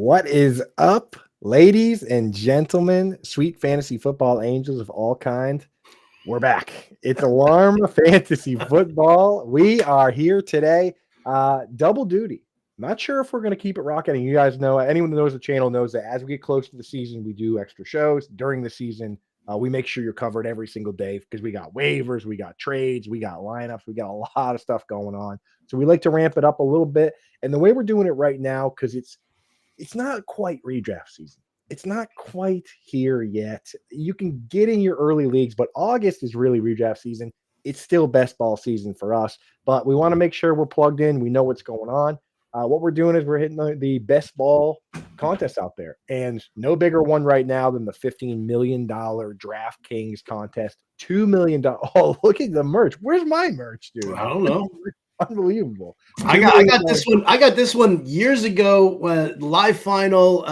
What is up, ladies and gentlemen, sweet fantasy football angels of all kind? We're back. It's Alarm Fantasy Football. We are here today. Double duty. Not sure if we're going to keep it rocking. You guys know, anyone that knows the channel knows that as we get close to the season, we do extra shows during the season. We make sure you're covered every single day because we got waivers, we got trades, we got lineups, we got a lot of stuff going on. So we like to ramp it up a little bit. And the way we're doing it right now, because it's not quite redraft season. It's not quite here yet. You can get in your early leagues, but August is really redraft season. It's still best ball season for us, but we want to make sure we're plugged in. We know what's going on. What we're doing is we're hitting the best ball contest out there, and no bigger one right now than the $15 million DraftKings contest. $2 million. Oh, look at the merch. Where's my merch, dude? I don't know. Unbelievable. I got this one. I got this one years ago. Live final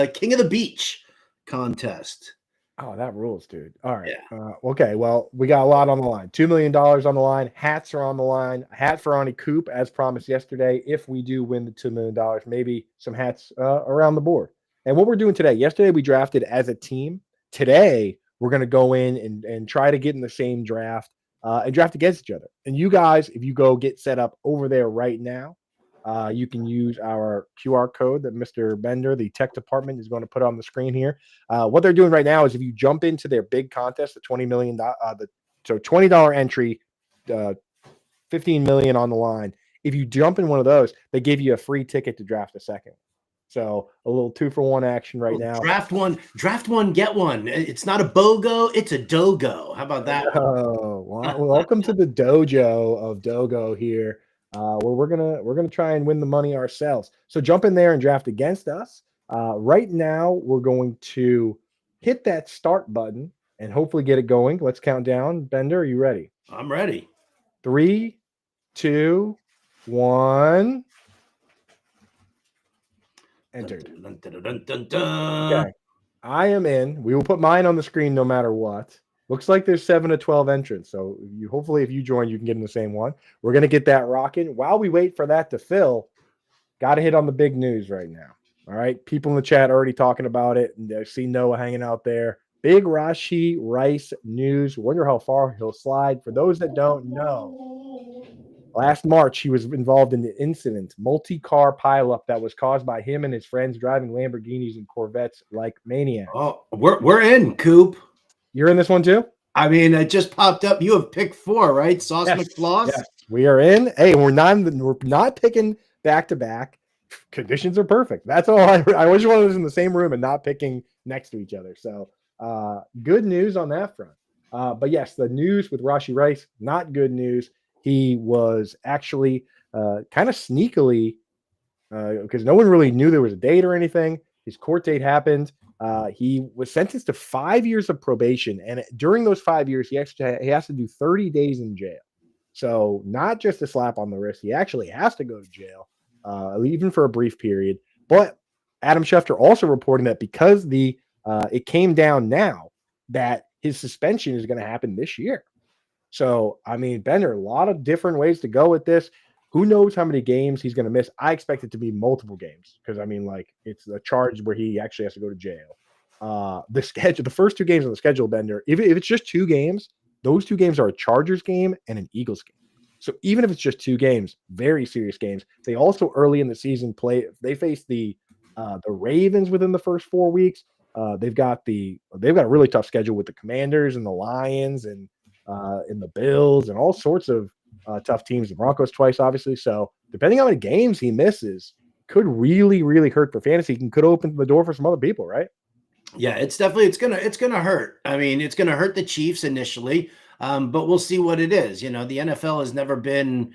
King of the Beach contest. Oh, that rules, dude. All right. Yeah. Okay. Well, we got a lot on the line. $2 million on the line. Hats are on the line. A hat for Ani Coop, as promised yesterday. If we do win the $2 million, maybe some hats around the board. And what we're doing today, yesterday we drafted as a team. Today, we're going to go in and try to get in the same draft and draft against each other. And you guys, if you go get set up over there right now, you can use our QR code that Mr. Bender, the tech department, is going to put on the screen here. What they're doing right now is if you jump into their big contest, the $20 million, so $20 entry, 15 million on the line. If you jump in one of those, they give you a free ticket to draft a second. So a little 2-for-1 action right now. Draft one, get one. It's not a BOGO, it's a Dogo. How about that? Oh, welcome to the dojo of Dogo here. Where we're gonna try and win the money ourselves. So jump in there and draft against us. Right now, we're going to hit that start button and hopefully get it going. Let's count down. Bender, are you ready? I'm ready. 3, 2, 1. Entered. Dun, dun, dun, dun, dun. Okay, I am in. We will put mine on the screen no matter what. Looks like there's 7 to 12 entrants. So hopefully if you join, you can get in the same one. We're going to get that rocking. While we wait for that to fill, got to hit on the big news right now. All right. People in the chat already talking about it. And I see Noah hanging out there. Big Rashee Rice news. Wonder how far he'll slide. For those that don't know, last March, he was involved in the incident, multi-car pileup that was caused by him and his friends driving Lamborghinis and Corvettes like maniacs. Oh, we're in, Coop. You're in this one too? I mean, it just popped up. You have picked 4, right? Sauce McFloss? Yes, we are in. Hey, we're not picking back-to-back. Conditions are perfect. That's all. I wish one was in the same room and not picking next to each other. So good news on that front. But yes, the news with Rashee Rice, not good news. He was actually kind of sneakily, because no one really knew there was a date or anything. His court date happened. He was sentenced to 5 years of probation, and during those 5 years, he has to do 30 days in jail. So not just a slap on the wrist, he actually has to go to jail, even for a brief period. But Adam Schefter also reporting that because it came down now that his suspension is going to happen this year. So I mean, Bender, a lot of different ways to go with this. Who knows how many games he's going to miss? I expect it to be multiple games because, I mean, like, it's a charge where he actually has to go to jail. The first 2 games on the schedule, Bender, if it's just 2 games, those 2 games are a Chargers game and an Eagles game. So even if it's just 2 games, very serious games. They also early in the season face the Ravens within the first 4 weeks. They've got a really tough schedule with the Commanders and the Lions and the Bills and all sorts of tough teams, the Broncos twice, obviously. So depending on how many games he misses, could really, really hurt for fantasy. Could open the door for some other people, right? Yeah, it's gonna hurt. I mean, it's gonna hurt the Chiefs initially, but we'll see what it is. You know, the NFL has never been,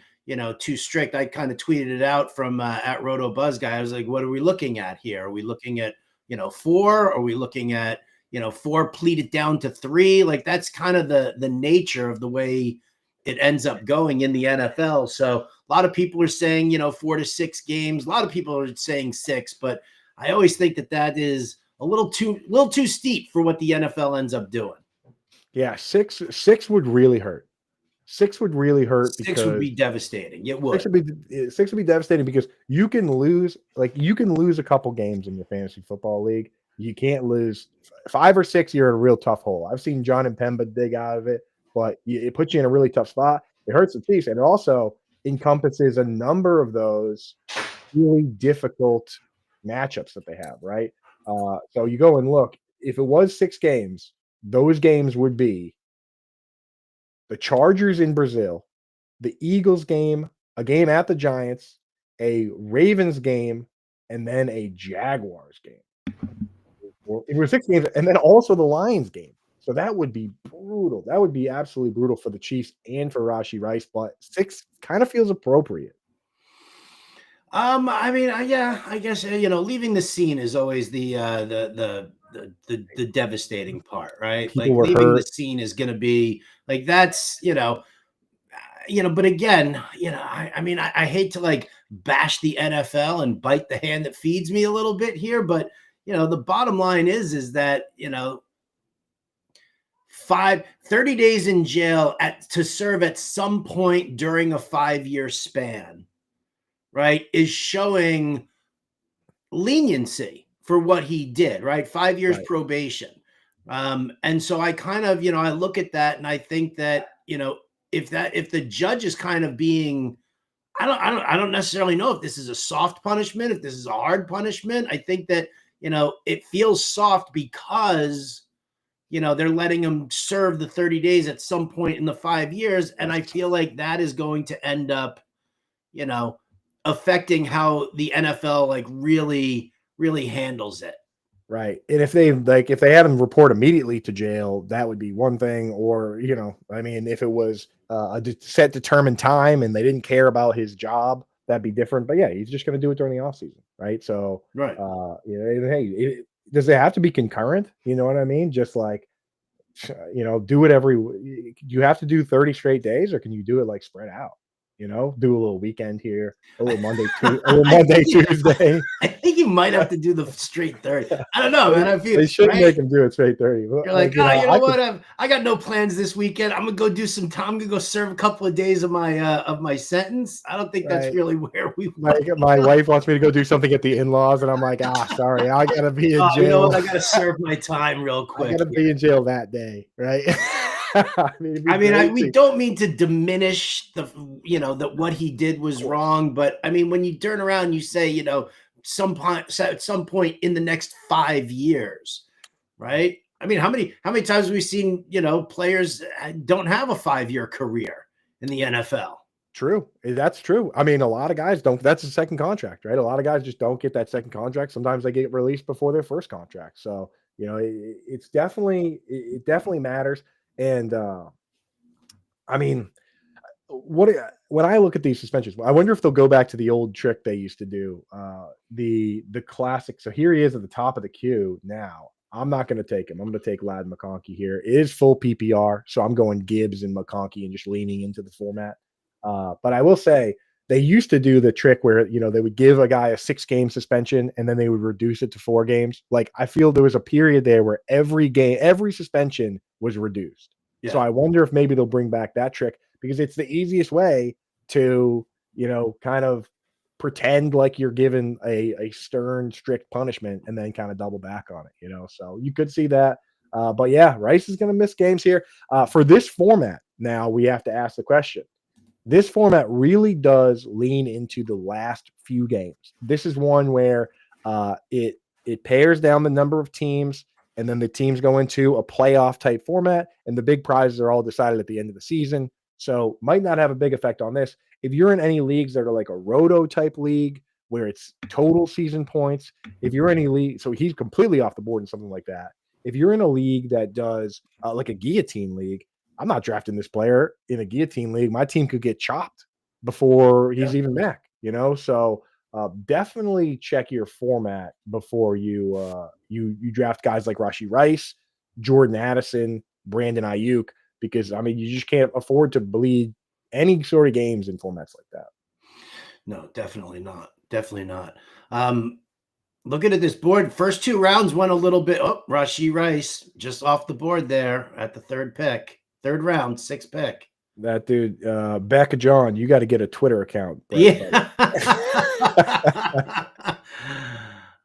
too strict. I kind of tweeted it out from at Roto Buzz Guy. I was like, what are we looking at here? Are we looking at 4? Are we looking at 4 pleated down to 3? Like, that's kind of the nature of the way it ends up going in the NFL. So a lot of people are saying, 4 to 6 games. A lot of people are saying 6, but I always think that is a little too steep for what the NFL ends up doing. Yeah, six would really hurt. 6 would really hurt 6 would be because devastating. It would. 6 would be devastating because you can lose a couple games in your fantasy football league. You can't lose 5 or 6. You're in a real tough hole. I've seen John and Pemba dig out of it, but it puts you in a really tough spot. It hurts the Chiefs, and it also encompasses a number of those really difficult matchups that they have. Right. So you go and look. If it was 6 games, those games would be the Chargers in Brazil, the Eagles game, a game at the Giants, a Ravens game, and then a Jaguars game. It was 6 games, and then also the Lions game. So that would be brutal. That would be absolutely brutal for the Chiefs and for Rashee Rice, but 6 kind of feels appropriate. I mean, yeah, I guess leaving the scene is always the devastating part, right? People Like were leaving the hurt. scene is going to be like that's But again, I mean, I hate to like bash the NFL and bite the hand that feeds me a little bit here, but the bottom line is that 30 days in jail to serve at some point during a 5-year span, right, is showing leniency for what he did, right? 5 years Right. probation. And so I kind of, I look at that and I think that, if the judge is kind of being, I don't necessarily know if this is a soft punishment, if this is a hard punishment. I think that, it feels soft because, they're letting him serve the 30 days at some point in the 5 years. And I feel like that is going to end up, affecting how the NFL like really, really handles it. Right. And if they had him report immediately to jail, that would be one thing. Or, I mean, if it was a set determined time and they didn't care about his job, that'd be different. But yeah, he's just going to do it during the off season. Right. So, Right. Hey, does it have to be concurrent? You know what I mean? Just like, do it do you have to do 30 straight days, or can you do it like spread out? Do a little weekend here, a little Monday, Tuesday. I think you might have to do the straight 30. I don't know, man. I feel They should right? make him do it straight 30. You're like, you know what? I got no plans this weekend. I'm gonna go do some time. I'm gonna go serve a couple of days of my sentence. I don't think that's really where we. My wife wants me to go do something at the in-laws, and I'm like, sorry, I gotta be in jail. You know what? I gotta serve my time real quick. I gotta be in jail that day, right? We don't mean to diminish that what he did was wrong, but I mean, when you turn around and you say, at some point in the next 5 years, right? I mean, how many times have we seen, players don't have a 5-year career in the NFL? True. That's true. I mean, a lot of guys don't. That's a second contract, right? A lot of guys just don't get that second contract. Sometimes they get released before their first contract. So, it definitely matters. And I mean, when I look at these suspensions, I wonder if they'll go back to the old trick they used to do. The classic. So here he is at the top of the queue now. I'm not going to take him. I'm going to take Ladd McConkey here. It is full PPR, so I'm going Gibbs and McConkey and just leaning into the format. But I will say they used to do the trick where, they would give a guy a 6-game suspension and then they would reduce it to 4 games. Like, I feel there was a period there where every suspension was reduced. Yeah. So I wonder if maybe they'll bring back that trick, because it's the easiest way to, kind of pretend like you're given a stern, strict punishment and then kind of double back on it, so you could see that. But yeah, Rice is going to miss games here. For this format, now we have to ask the question. This format really does lean into the last few games. This is one where it pairs down the number of teams, and then the teams go into a playoff type format, and the big prizes are all decided at the end of the season. So might not have a big effect on this. If you're in any leagues that are like a roto type league where it's total season points, if you're in any league, so he's completely off the board in something like that. If you're in a league that does like a guillotine league, I'm not drafting this player in a guillotine league. My team could get chopped before he's even back, So definitely check your format before you draft guys like Rashee Rice, Jordan Addison, Brandon Ayuk, because I mean you just can't afford to bleed any sort of games in formats like that. No, definitely not. Definitely not. Looking at this board, first 2 rounds went a little bit. Oh, Rashee Rice just off the board there at the third round, 6th pick. That dude, Becca John, you got to get a Twitter account. Yeah. Yeah.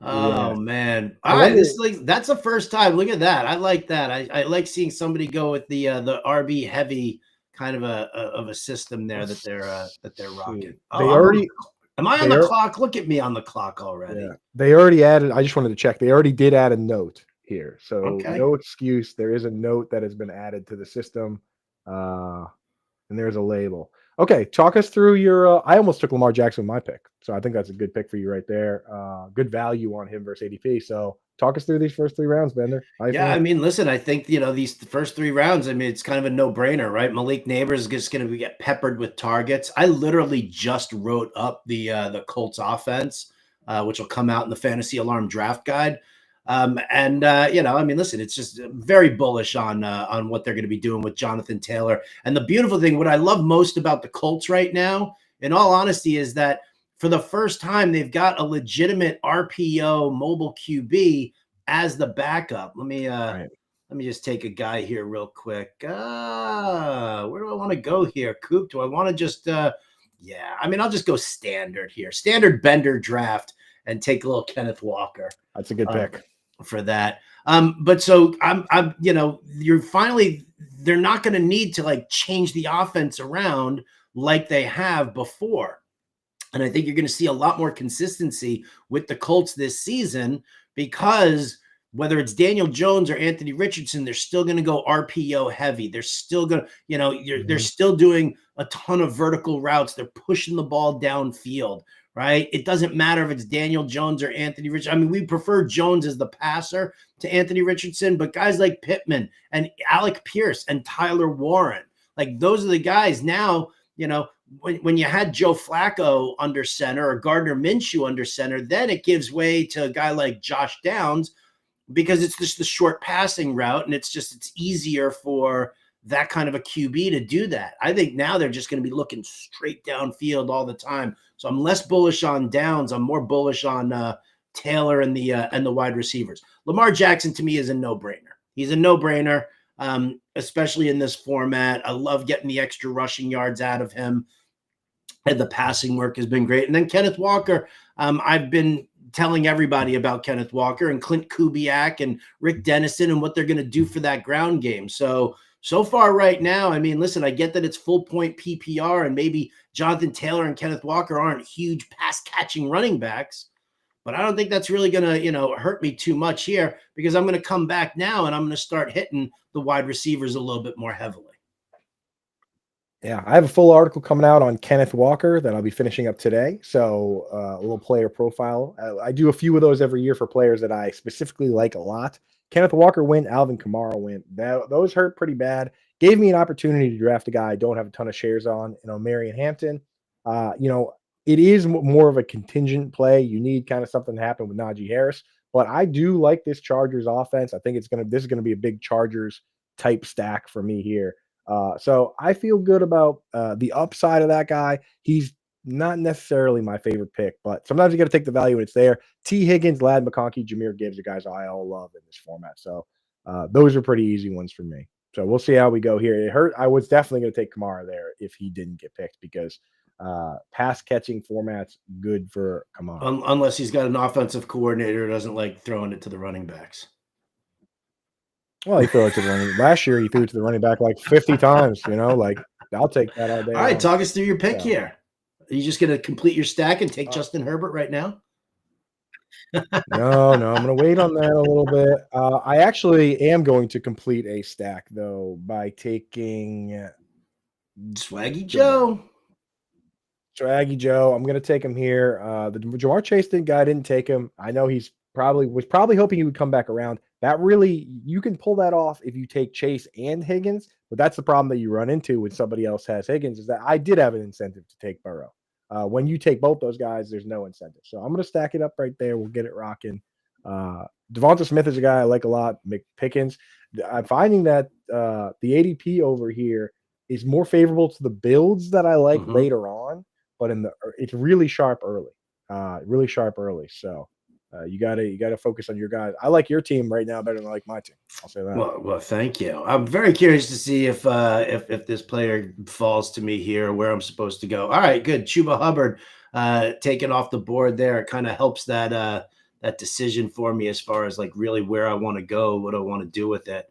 Oh man. I All right. wonder. This is like that's the first time. Look at that. I like that. I like seeing somebody go with the RB heavy kind of a system there Let's that they're rocking. see. Oh, am I on They the are, clock? Look at me on the clock already. yeah, they already added. I just wanted to check. They already did add a note here, so Okay. no excuse. There is a note that has been added to the system, and there's a label. Okay, talk us through your. I almost took Lamar Jackson with my pick, so I think that's a good pick for you right there. Good value on him versus ADP. So talk us through these first 3 rounds, Bender. How you Yeah, I feeling? mean, listen, I think these first 3 rounds. I mean, it's kind of a no-brainer, right? Malik Neighbors is just going to get peppered with targets. I literally just wrote up the Colts offense, which will come out in the Fantasy Alarm Draft Guide. And I mean, listen, it's just very bullish on what they're going to be doing with Jonathan Taylor. And the beautiful thing, what I love most about the Colts right now, in all honesty, is that for the first time they've got a legitimate RPO mobile QB as the backup. Right. Let me just take a guy here real quick. Where do I want to go here? Coop, do I want to just yeah, I mean, I'll just go standard here. Standard Bender draft and take a little Kenneth Walker That's a good pick. for that. But so I'm you're finally they're not going to need to like change the offense around like they have before. And I think you're going to see a lot more consistency with the Colts this season because whether it's Daniel Jones or Anthony Richardson, they're still going to go RPO heavy. They're still going to, they're still doing a ton of vertical routes. They're pushing the ball downfield, right? It doesn't matter if it's Daniel Jones or Anthony Richardson. I mean, we prefer Jones as the passer to Anthony Richardson, but guys like Pittman and Alec Pierce and Tyler Warren, like those are the guys now, when you had Joe Flacco under center or Gardner Minshew under center, then it gives way to a guy like Josh Downs because it's just the short passing route and it's easier for that kind of a QB to do that. I think now they're just going to be looking straight downfield all the time. So I'm less bullish on Downs. I'm more bullish on Taylor and the wide receivers. Lamar Jackson to me is a no-brainer. He's a no-brainer. Especially in this format. I love getting the extra rushing yards out of him. And the passing work has been great. And then Kenneth Walker, I've been telling everybody about Kenneth Walker and Clint Kubiak and Rick Dennison and what they're going to do for that ground game. So far right now, I mean, listen, I get that it's full point PPR and maybe Jonathan Taylor and Kenneth Walker aren't huge pass catching running backs. But I don't think that's really going to, hurt me too much here because I'm going to come back now and I'm going to start hitting the wide receivers a little bit more heavily. Yeah, I have a full article coming out on Kenneth Walker that I'll be finishing up today. So a little player profile. I do a few of those every year for players that I specifically like a lot. Kenneth Walker went, Alvin Kamara went. Those hurt pretty bad. Gave me an opportunity to draft a guy I don't have a ton of shares on, Marion Hampton. It is more of a contingent play. You need kind of something to happen with Najee Harris. But I do like this Chargers offense. I think this is going to be a big Chargers type stack for me here. So I feel good about the upside of that guy. He's not necessarily my favorite pick, but sometimes you got to take the value when it's there. T. Higgins, Lad McConkey, Jameer Gibbs are guys I all love in this format. So those are pretty easy ones for me. So we'll see how we go here. It hurt. I was definitely going to take Kamara there if he didn't get picked because pass catching formats good for Kamara. Unless he's got an offensive coordinator who doesn't like throwing it to the running backs. Well, he threw it to the running. Last year, he threw it to the running back like 50 times. I'll take that all day. All right, long. talk us through your pick here. Are you just going to complete your stack and take Justin Herbert right now? No, I'm going to wait on that a little bit. I actually am going to complete a stack, though, by taking Swaggy Joe. Swaggy Joe. I'm going to take him here. The Jamar Chase guy didn't take him. I know was probably hoping he would come back around. That really, you can pull that off if you take Chase and Higgins, but that's the problem that you run into when somebody else has Higgins is that I did have an incentive to take Burrow. When you take both those guys, there's no incentive. So I'm going to stack it up right there. We'll get it rocking. Devonta Smith is a guy I like a lot. Pickens. I'm finding that the ADP over here is more favorable to the builds that I like later on, but it's really sharp early. So You gotta focus on your guys. I like your team right now better than I like my team. I'll say that. Well, thank you. I'm very curious to see if this player falls to me here, where I'm supposed to go. All right, good. Chuba Hubbard taken off the board there. It kind of helps that decision for me as far as like really where I want to go, what I want to do with it.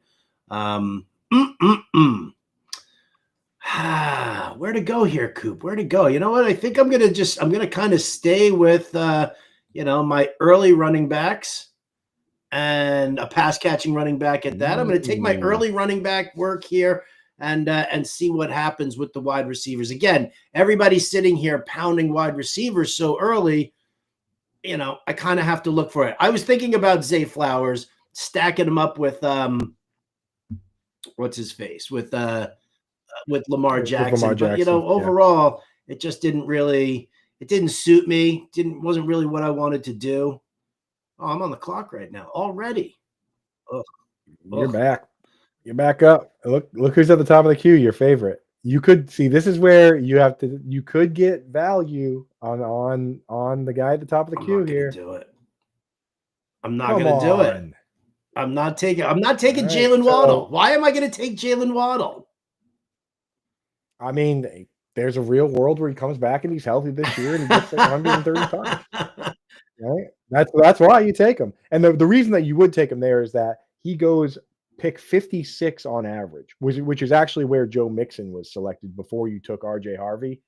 Where to go here, Coop? Where to go? You know what? I think I'm gonna kind of stay with my early running backs and a pass catching running back at that. I'm going to take my early running back work here and see what happens with the wide receivers. Again, everybody's sitting here pounding wide receivers so early. I kind of have to look for it. I was thinking about Zay Flowers, stacking him up with what's his face with Lamar Jackson. But overall, it just didn't suit me. Wasn't really what I wanted to do. Oh, I'm on the clock right now already. Ugh. You're back. You're back up. Look who's at the top of the queue. Your favorite. You could see this is where you could get value on the guy at the top of the queue here. Do it. I'm not going to do it. I'm not taking Jalen Waddle. Why am I going to take Jalen Waddle? I mean, there's a real world where he comes back and he's healthy this year and he gets like 130 targets. Right? That's why you take him. And the reason that you would take him there is that he goes pick 56 on average, which is actually where Joe Mixon was selected before you took RJ Harvey.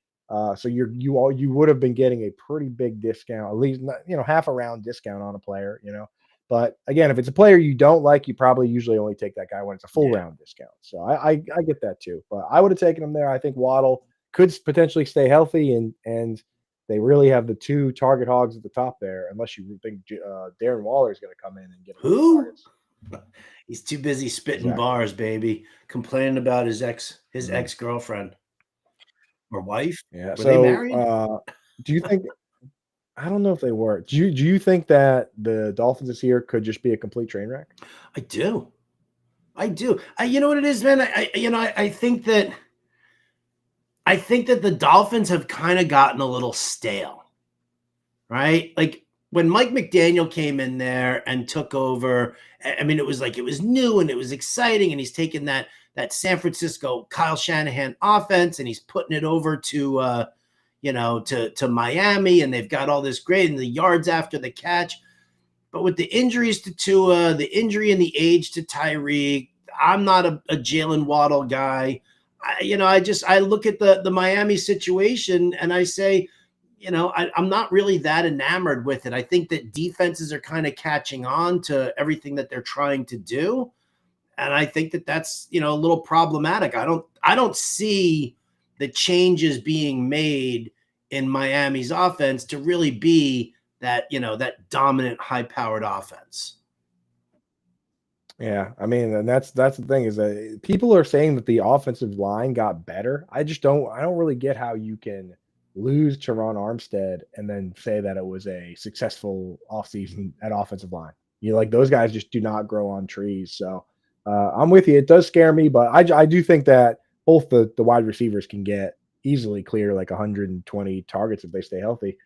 So you would have been getting a pretty big discount, at least half a round discount on a player, But again, if it's a player you don't like, you probably usually only take that guy when it's a full round discount. So I get that too. But I would have taken him there. I think Waddle could potentially stay healthy and they really have the two target hogs at the top there, unless you think Darren Waller is going to come in and get who? Targets. He's too busy spitting bars, baby, complaining about his ex-girlfriend or wife. Yeah. Were they married? Do you think? I don't know if they were. Do you think that the Dolphins this year could just be a complete train wreck? I do. You know what it is, man. I think that the Dolphins have kind of gotten a little stale, right? Like when Mike McDaniel came in there and took over, I mean, it was new and it was exciting, and he's taken that San Francisco Kyle Shanahan offense and he's putting it over to to Miami, and they've got all this great and the yards after the catch. But with the injuries to Tua, the injury and the age to Tyreek, I'm not a Jalen Waddle guy. I look at the Miami situation and I say, I'm not really that enamored with it. I think that defenses are kind of catching on to everything that they're trying to do. And I think that that's, a little problematic. I don't see the changes being made in Miami's offense to really be that, that dominant high-powered offense. Yeah, I mean, and that's the thing is that people are saying that the offensive line got better. I don't really get how you can lose Teron Armstead and then say that it was a successful offseason at offensive line. Those guys just do not grow on trees. So I'm with you. It does scare me, but I do think that both the wide receivers can get easily clear like 120 targets if they stay healthy.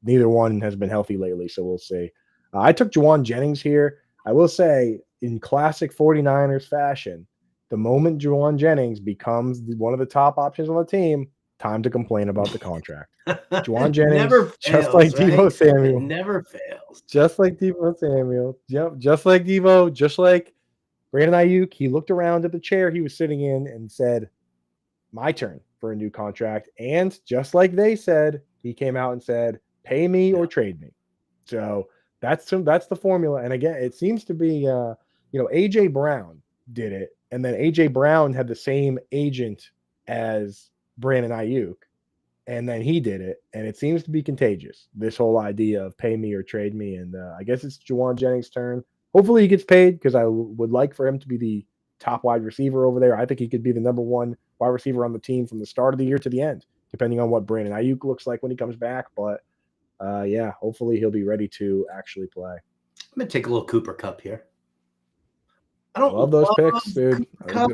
Neither one has been healthy lately, so we'll see. I took Juwan Jennings here. I will say, in classic 49ers fashion, the moment Juwan Jennings becomes one of the top options on the team, time to complain about the contract. Juwan Jennings, never fails, just like Deebo Samuel. It never fails. Just like Deebo Samuel. Yep, just like Deebo, just like Brandon Ayuk. He looked around at the chair he was sitting in and said, my turn for a new contract. And just like they said, he came out and said, pay me or trade me. So that's the formula. And again, it seems to be, AJ Brown did it. And then AJ Brown had the same agent as Brandon Ayuk. And then he did it. And it seems to be contagious, this whole idea of pay me or trade me. And I guess it's Juwan Jennings' turn. Hopefully he gets paid, because I would like for him to be the top wide receiver over there. I think he could be the number one wide receiver on the team from the start of the year to the end, depending on what Brandon Ayuk looks like when he comes back. But hopefully he'll be ready to actually play. I'm going to take a little Cooper Kupp here. I don't love those picks, dude.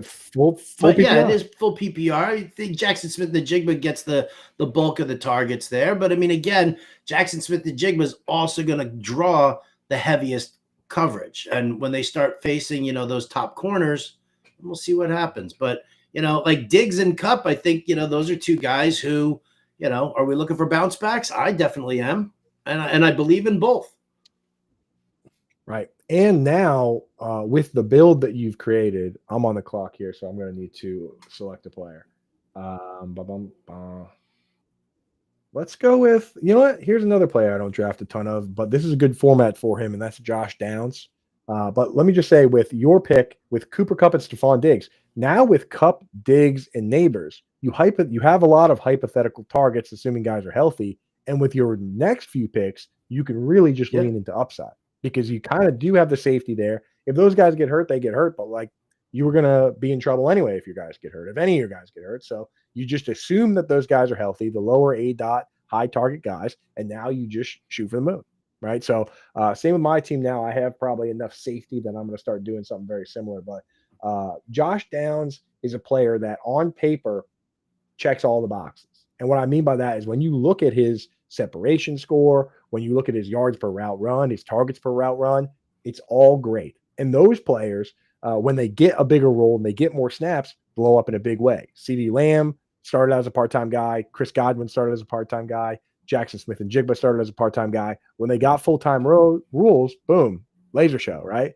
Full PPR. Yeah, it is full PPR. I think Jackson Smith-Njigba gets the bulk of the targets there. But, I mean, again, Jackson Smith-Njigba is also going to draw the heaviest coverage. And when they start facing, those top corners, we'll see what happens. But, like Diggs and Cup, I think, those are two guys who, are we looking for bounce backs? I definitely am. And I believe in both. Right. And now with the build that you've created, I'm on the clock here, so I'm going to need to select a player. Let's go with, you know what? Here's another player I don't draft a ton of, but this is a good format for him, and that's Josh Downs. But let me just say, with your pick, with Cooper Kupp and Stephon Diggs, now with Kupp, Diggs, and Neighbors, you have a lot of hypothetical targets, assuming guys are healthy. And with your next few picks, you can really just lean into upside because you kind of do have the safety there. If those guys get hurt, they get hurt. But like, you were going to be in trouble anyway if your guys get hurt, if any of your guys get hurt. So you just assume that those guys are healthy, the lower A dot, high target guys, and now you just shoot for the moon, right? So same with my team now. I have probably enough safety that I'm going to start doing something very similar. But Josh Downs is a player that on paper checks all the boxes. And what I mean by that is when you look at his separation score, when you look at his yards per route run, his targets per route run, it's all great. And those players, when they get a bigger role and they get more snaps, blow up in a big way. CeeDee Lamb started as a part-time guy. Chris Godwin started as a part-time guy. Jackson Smith and Jigba started as a part-time guy. When they got full-time rules, boom, laser show, right?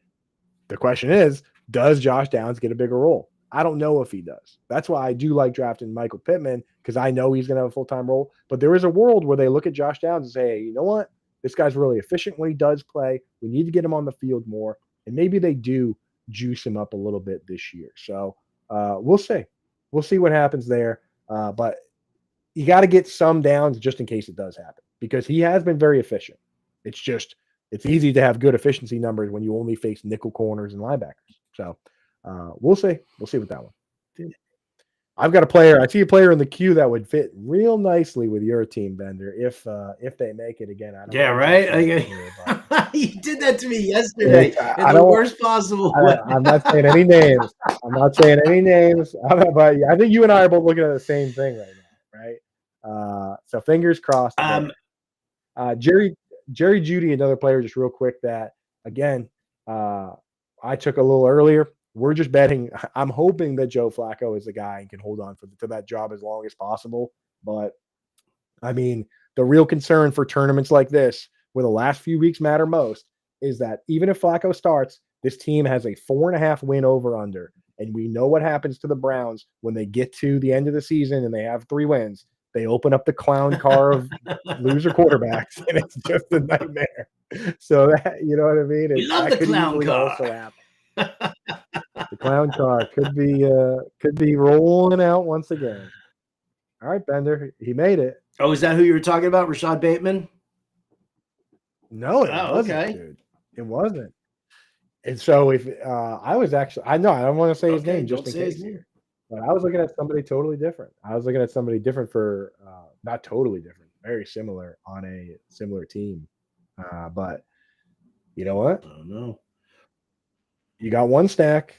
The question is, does Josh Downs get a bigger role? I don't know if he does. That's why I do like drafting Michael Pittman, because I know he's going to have a full-time role. But there is a world where they look at Josh Downs and say, hey, you know what? This guy's really efficient when he does play. We need to get him on the field more. And maybe they do juice him up a little bit this year. So we'll see. We'll see what happens there. But you got to get some Downs just in case it does happen, because he has been very efficient. It's easy to have good efficiency numbers when you only face nickel corners and linebackers. So we'll see. We'll see with that one. I've got a player. I see a player in the queue that would fit real nicely with your team, Bender, if they make it again. I don't know right. You did that to me yesterday in the worst possible way. I'm not saying any names. But I think you and I are both looking at the same thing right now, right? So fingers crossed. Jerry Jeudy, another player, just real quick, that again, I took a little earlier. We're just betting. I'm hoping that Joe Flacco is the guy and can hold on to that job as long as possible. But I mean, the real concern for tournaments like this, where the last few weeks matter most, is that even if Flacco starts, this team has a 4.5 win over under. And we know what happens to the Browns when they get to the end of the season and they have 3 wins. They open up the clown car of loser quarterbacks, and it's just a nightmare. So that, you know what I mean? We love the clown car. Also happen. The clown car could be rolling out once again. All right, Bender, he made it. Oh, is that who you were talking about, Rashad Bateman? No, it wasn't, okay. Dude. It wasn't. And so if I don't want to say his name just in case here, but I was looking at somebody totally different. For not totally different, very similar on a similar team. But you know what? I don't know. You got one stack.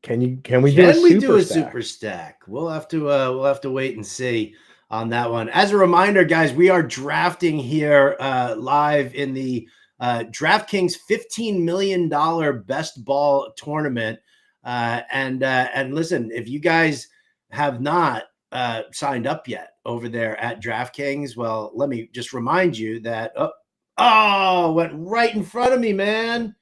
Can we do a super stack? We'll have to wait and see on that one. As a reminder, guys, we are drafting here live in the DraftKings $15 million best ball tournament. And listen, if you guys have not signed up yet over there at DraftKings, well, let me just remind you that went right in front of me, man.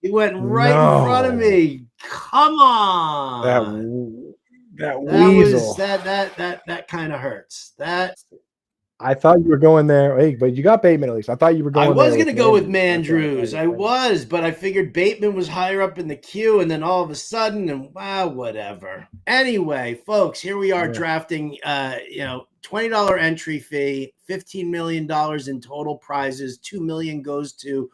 He went right in front of me. Come on. That weasel. That kind of hurts. I thought you were going there. Hey, but you got Bateman at least. I thought you were going. I was going to go with Mandrews. I was, but I figured Bateman was higher up in the queue, and then all of a sudden, and whatever. Anyway, folks, here we are drafting. $20 entry fee, $15 million in total prizes. $2 million goes to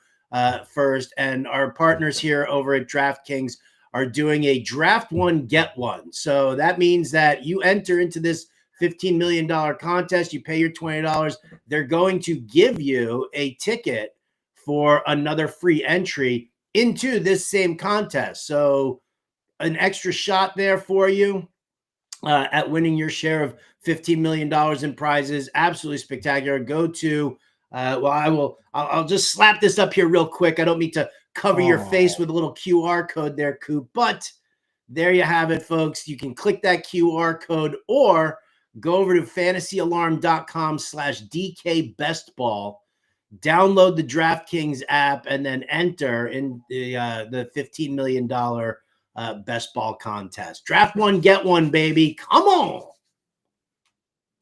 first, and our partners here over at DraftKings are doing a draft one, get one. So that means that you enter into this $15 million contest, you pay your $20. They're going to give you a ticket for another free entry into this same contest. So an extra shot there for you at winning your share of $15 million in prizes. Absolutely spectacular. Go to I'll just slap this up here real quick. I don't mean to cover your face with a little QR code there, Coop, but there you have it, folks. You can click that QR code or go over to fantasyalarm.com/DKBestBall, download the DraftKings app, and then enter in the $15 million best ball contest. Draft one, get one, baby. Come on.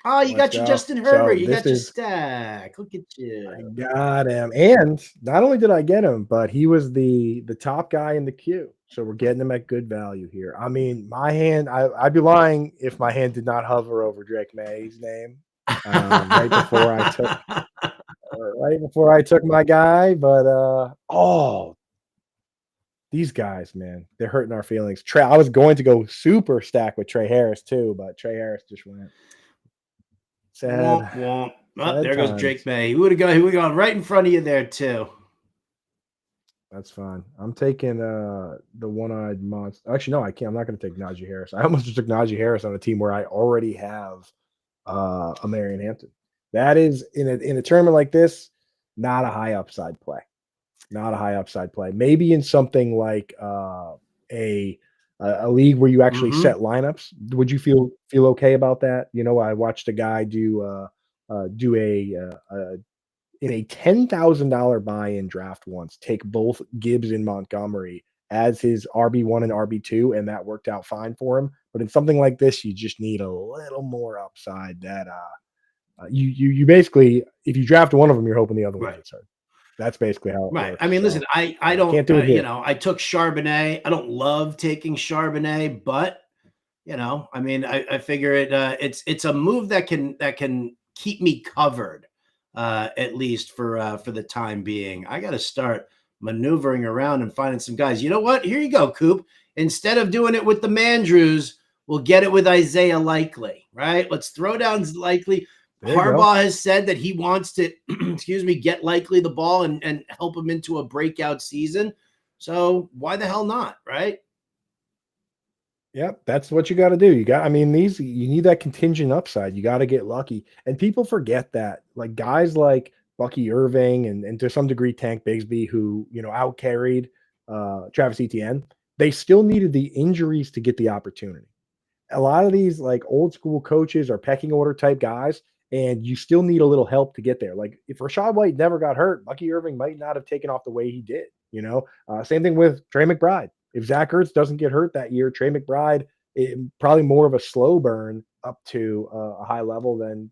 Oh, you got your Justin Herbert. You got your stack. Look at you. I got him. And not only did I get him, but he was the top guy in the queue. So we're getting him at good value here. I mean, my hand, I'd be lying if my hand did not hover over Drake May's name right before I took my guy. But these guys, man, they're hurting our feelings. I was going to go super stack with Trey Harris too, but Trey Harris just went. Sad. Oh, there goes Drake May. He would have gone right in front of you there too. That's fine. I'm taking the one-eyed monster. Actually, no, I can't. I'm not going to take Najee Harris. I almost just took Najee Harris on a team where I already have a Marion Hampton. That is in a tournament like this, not a high upside play. Not a high upside play. Maybe in something like a league where you actually set lineups. Would you feel okay about that? You know, I watched a guy do in a $10,000 buy-in draft once, take both Gibbs and Montgomery as his RB1 and RB2, and that worked out fine for him. But in something like this, you just need a little more upside. That you basically, if you draft one of them, you're hoping the other one gets hurt. That's basically how it works. I mean, listen, I don't, can't do it I took Charbonnet. I don't love taking Charbonnet, but I mean, I figure it's a move that can keep me covered, at least for the time being. I got to start maneuvering around and finding some guys. You know what? Here you go, Coop. Instead of doing it with the Mandrews, we'll get it with Isaiah Likely, right? Let's throw down Likely. Harbaugh has said that he wants to, get Likely the ball and help him into a breakout season. So why the hell not, right? Yep, that's what you got to do. You need that contingent upside. You got to get lucky. And people forget that. Like guys like Bucky Irving and to some degree Tank Bigsby, who, out carried Travis Etienne, they still needed the injuries to get the opportunity. A lot of these like old school coaches are pecking order type guys, and you still need a little help to get there. Like if Rachaad White never got hurt, Bucky Irving might not have taken off the way he did. Same thing with Trey McBride. If Zach Ertz doesn't get hurt that year, Trey McBride probably more of a slow burn up to a high level than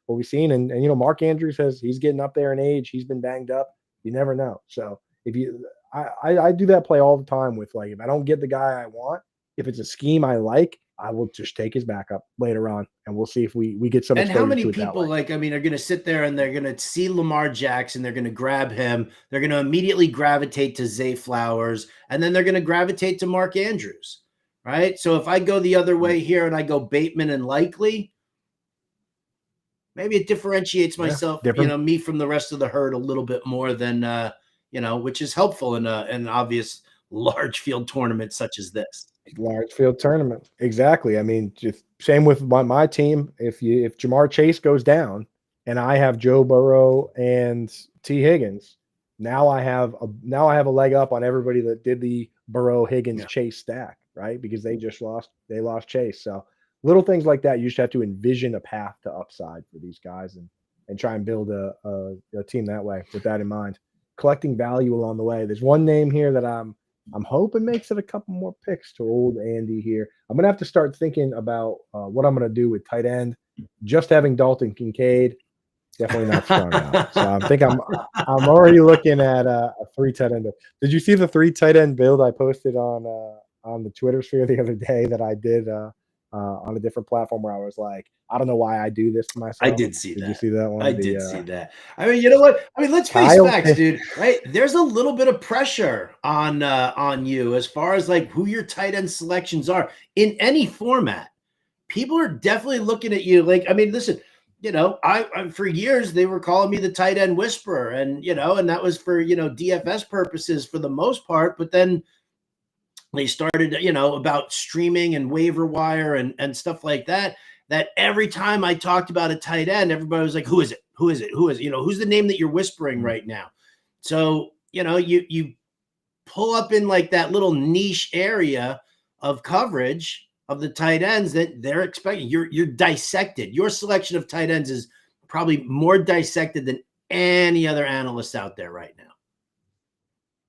what we've seen. And Mark Andrews he's getting up there in age. He's been banged up. You never know. So I do that play all the time with like, if I don't get the guy I want, if it's a scheme I like, I will just take his backup later on, and we'll see if we get some. And how many people are going to sit there and they're going to see Lamar Jackson, they're going to grab him, they're going to immediately gravitate to Zay Flowers, and then they're going to gravitate to Mark Andrews, right? So if I go the other way here and I go Bateman and Likely, maybe it differentiates myself, me from the rest of the herd a little bit more than which is helpful in an obvious large field tournament such as this. Large field tournament. Exactly. I mean, just same with my team. If Jamar Chase goes down and I have Joe Burrow and T Higgins, now I have a leg up on everybody that did the Burrow Higgins Chase stack, right? Because they lost Chase. So little things like that, you just have to envision a path to upside for these guys and try and build a team that way with that in mind. Collecting value along the way. There's one name here that I'm hoping makes it a couple more picks to old Andy here. I'm going to have to start thinking about what I'm going to do with tight end. Just having Dalton Kincaid, definitely not strong enough. So I think I'm already looking at a 3 tight end. Did you see the 3 tight end build I posted on the Twitter sphere the other day that I did on a different platform where I was like, I don't know why I do this to myself. I did see that. Did you see that one? I did see that. I mean, you know what? I mean, let's face facts, dude. Right? There's a little bit of pressure on you as far as like who your tight end selections are in any format. People are definitely looking at you like, I mean, listen, I for years they were calling me the tight end whisperer, and and that was for DFS purposes for the most part, but then they started, about streaming and waiver wire and stuff like that. that every time I talked about a tight end, everybody was like, who is it? Who is it? Who is it? Who's the name that you're whispering right now? So, you pull up in like that little niche area of coverage of the tight ends that they're expecting. You're dissected. Your selection of tight ends is probably more dissected than any other analyst out there right now.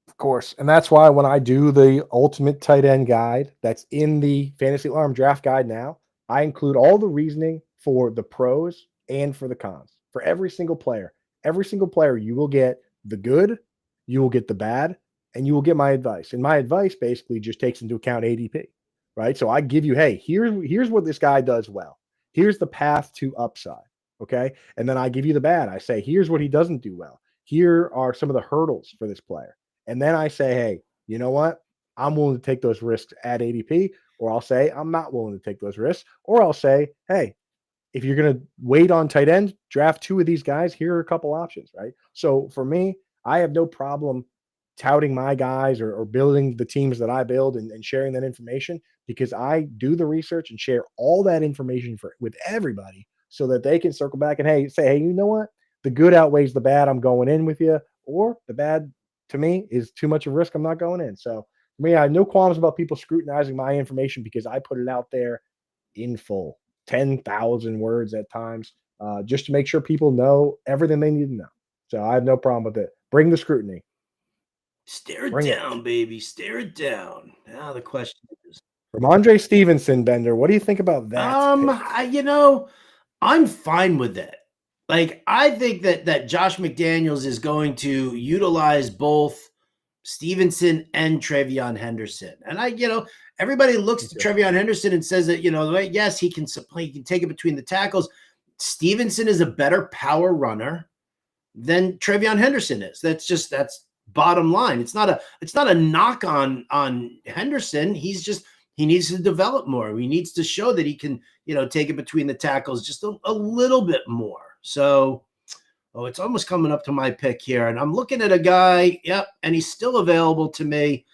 Of course. And that's why when I do the ultimate tight end guide that's in the Fantasy Alarm draft guide now, I include all the reasoning for the pros and for the cons for every single player. Every single player, you will get the good, you will get the bad, and you will get my advice. And my advice basically just takes into account ADP, right? So I give you, hey, here's what this guy does well. Here's the path to upside. Okay. And then I give you the bad. I say, here's what he doesn't do well. Here are some of the hurdles for this player. And then I say, hey, you know what? I'm willing to take those risks at ADP, or I'll say, I'm not willing to take those risks, or I'll say, hey, if you're going to wait on tight end, draft 2 of these guys. Here are a couple options, right? So for me, I have no problem touting my guys or building the teams that I build and sharing that information because I do the research and share all that information with everybody so that they can circle back and say, you know what? The good outweighs the bad. I'm going in with you, or the bad to me is too much of a risk. I'm not going in. So for me, I have no qualms about people scrutinizing my information because I put it out there in full, 10,000 words at times, just to make sure people know everything they need to know. So I have no problem with it. Bring the scrutiny. Stare it down, baby. Stare it down. Now the question is, Ramondre Stevenson, Bender, what do you think about that? I'm fine with it. Like, I think that Josh McDaniels is going to utilize both Stevenson and Trevion Henderson. And everybody looks to Trevion Henderson and says that, yes, he can take it between the tackles. Stevenson is a better power runner than Trevion Henderson is. That's bottom line. It's not a knock on Henderson. He needs to develop more. He needs to show that he can, take it between the tackles just a little bit more. So, it's almost coming up to my pick here. And I'm looking at a guy, and he's still available to me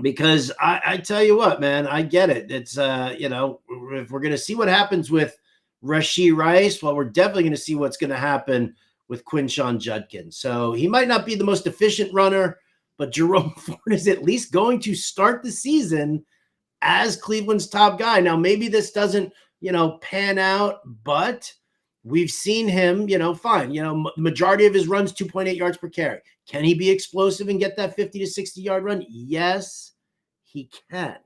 because I tell you what, man, I get it. It's, if we're going to see what happens with Rashee Rice, well, we're definitely going to see what's going to happen with Quinshon Judkins. So he might not be the most efficient runner, but Jerome Ford is at least going to start the season as Cleveland's top guy. Now, maybe this doesn't, pan out, but we've seen him, fine. Majority of his runs, 2.8 yards per carry. Can he be explosive and get that 50 to 60-yard run? Yes, he can.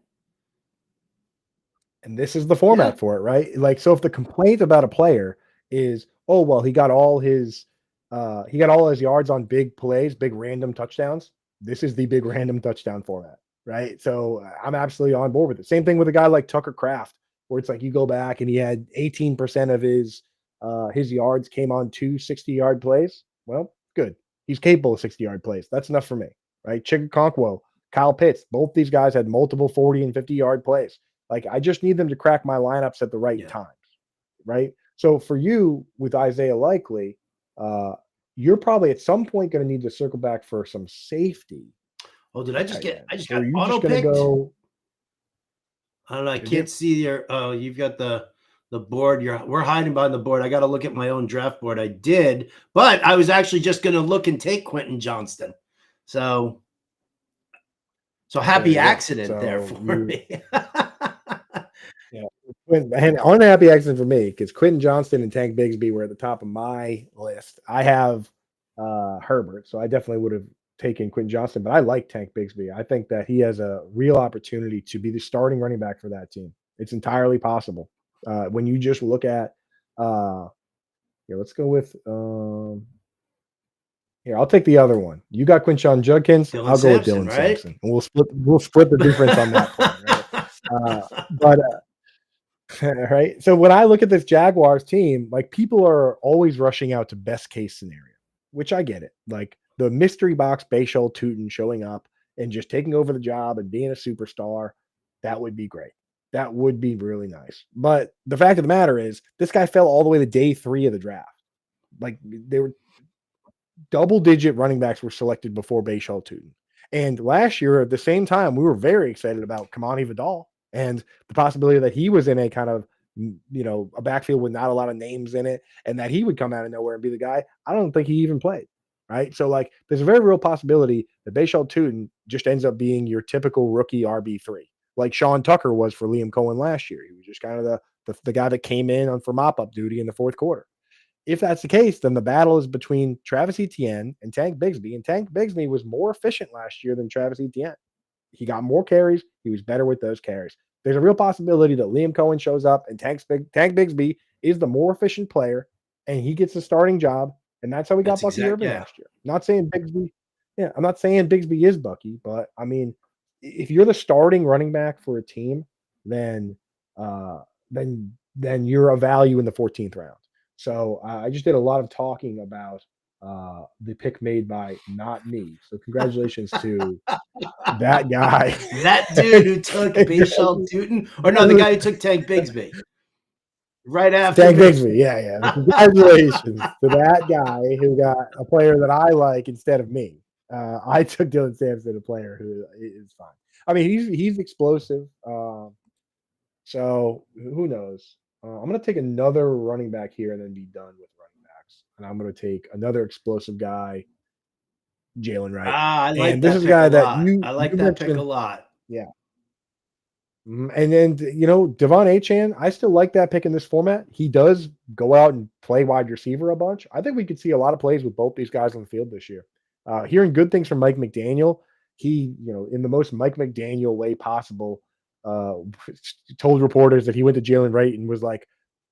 And this is the format for it, right? Like, so if the complaint about a player is, oh, well, he got all his yards on big plays, big random touchdowns, this is the big random touchdown format, right? So I'm absolutely on board with it. Same thing with a guy like Tucker Kraft, where it's like you go back and he had 18% of his yards came on 2 60-yard plays. Well, good. He's capable of 60-yard plays. That's enough for me, right? Chigga, Kyle Pitts, both these guys had multiple 40 and 50-yard plays. Like, I just need them to crack my lineups at the right times, right? So for you with Isaiah Likely, you're probably at some point going to need to circle back for some safety. Oh, did I just got auto picked? I don't know. I can't see you've got the board. We're hiding behind the board. I got to look at my own draft board. I did, but I was actually just going to look and take Quentin Johnston. So happy accident there for me. And unhappy accident for me because Quentin Johnston and Tank Bigsby were at the top of my list. I have Herbert, so I definitely would have taken Quentin Johnston, but I like Tank Bigsby. I think that he has a real opportunity to be the starting running back for that team. It's entirely possible. When you just look at let's go with here, I'll take the other one. You got Quinshon Judkins. I'll go with Dylan Sampson. And we'll split the difference on that one, right? Right. So when I look at this Jaguars team, like, people are always rushing out to best case scenario, which I get it. Like, the mystery box Bashal Tutin showing up and just taking over the job and being a superstar, that would be great. That would be really nice. But the fact of the matter is, this guy fell all the way to day 3 of the draft. Like, they were double-digit running backs were selected before Bashal Tutin. And last year, at the same time, we were very excited about Kamani Vidal and the possibility that he was in a kind of a backfield with not a lot of names in it, and that he would come out of nowhere and be the guy. I don't think he even played. Right. So, like, there's a very real possibility that Bashaw Tootin just ends up being your typical rookie RB3, like Sean Tucker was for Liam Cohen last year. He was just kind of the guy that came in for mop-up duty in the fourth quarter. If that's the case, then the battle is between Travis Etienne and Tank Bigsby. And Tank Bigsby was more efficient last year than Travis Etienne. He got more carries. He was better with those carries. There's a real possibility that Liam Cohen shows up and Tank Bigsby is the more efficient player, and he gets the starting job. And that's how we got Bucky Irving last year. I'm not saying Bigsby is Bucky, but I mean, if you're the starting running back for a team, then you're a value in the 14th round. So I just did a lot of talking about the pick made by not me. So congratulations to that guy. That dude who took Bashaw Tootin, or no, the guy who took Tank Bigsby. Right after Tank Bigsby. Yeah. Congratulations to that guy who got a player that I like instead of me. I took Dylan Sampson, a player who is fine. I mean, he's explosive. So who knows? I'm going to take another running back here and then be done with running backs. And I'm going to take another explosive guy, Jalen Wright. I like that pick a lot. I like that pick a lot. Yeah. And then, Devon Achane, I still like that pick in this format. He does go out and play wide receiver a bunch. I think we could see a lot of plays with both these guys on the field this year. Hearing good things from Mike McDaniel, he, in the most Mike McDaniel way possible, told reporters that he went to Jalen Wright and was like,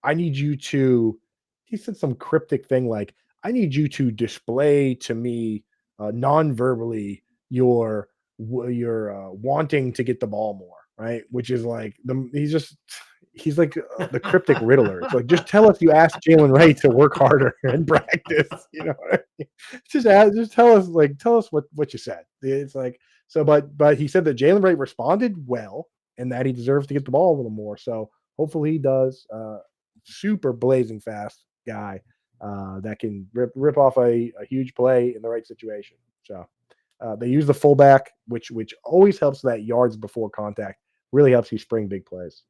he said some cryptic thing like, I need you to display to me non-verbally your wanting to get the ball more. Right, which is like he's like the cryptic riddler. It's like, just tell us you asked Jalen Wright to work harder and practice. Just tell us what you said. It's like so, but he said that Jalen Wright responded well and that he deserves to get the ball a little more. So hopefully he does. Super blazing fast guy that can rip off a huge play in the right situation. So. They use the fullback, which always helps that yards before contact. Really helps you spring big plays.